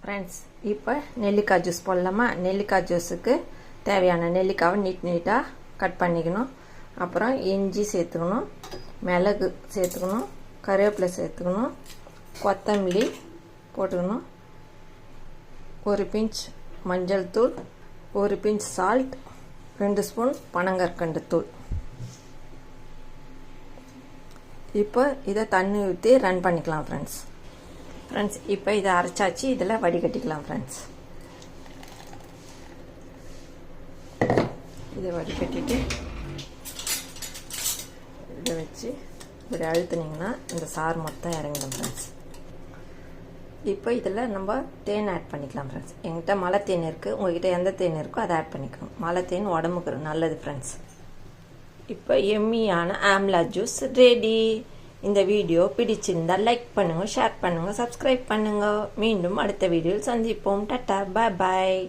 Friends, இப்போ நெல்லிக்காய் juice போடலாமா? நெல்லிக்காய் ஜூஸுக்கு தேவையான நெல்லிக்காவை நீட்டாக கட் பண்ணிக்கணும். அப்புறம் இஞ்சி சேர்த்துக்கணும், மிளகு சேர்த்துக்கணும், கருவேப்பிலை சேர்த்துக்கணும், கொத்தமல்லி போட்டுக்கணும், ஒரு பிஞ்ச் மஞ்சள் தூள், ஒரு பிஞ்ச் சால்ட், 2 ஸ்பூன் பனங்கற்கண்டு தூள். இப்போ இதை தண்ணி ஊற்றி ரன் பண்ணிக்கலாம் ஃப்ரெண்ட்ஸ். இப்போ இதை அரைச்சாச்சு, இதில் வடிகட்டிக்கலாம் ஃப்ரெண்ட்ஸ். இதை வடிகட்டிட்டு இதை வச்சு இப்படி அழுத்துனீங்கன்னா இந்த சாறு மொத்தம் இறங்கிடும் ஃப்ரெண்ட்ஸ். இப்போ இதில் நம்ம தேன் ஆட் பண்ணிக்கலாம் ஃப்ரெண்ட்ஸ். எங்கிட்ட மலை தேன் இருக்குது, உங்கள்கிட்ட எந்த தேன் இருக்கோ அதை ஆட் பண்ணிக்கணும். மலை தேன் உடம்புக்கு நல்லது ஃப்ரெண்ட்ஸ். இப்போ எம்மியான ஆம்லா ஜூஸ் ரெடி. இந்த வீடியோ பிடிச்சிருந்தால் லைக் பண்ணுங்கள், ஷேர் பண்ணுங்கள், சப்ஸ்கிரைப் பண்ணுங்கள். மீண்டும் அடுத்த வீடியோவில் சந்திப்போம். டாட்டா, பாய் பாய்.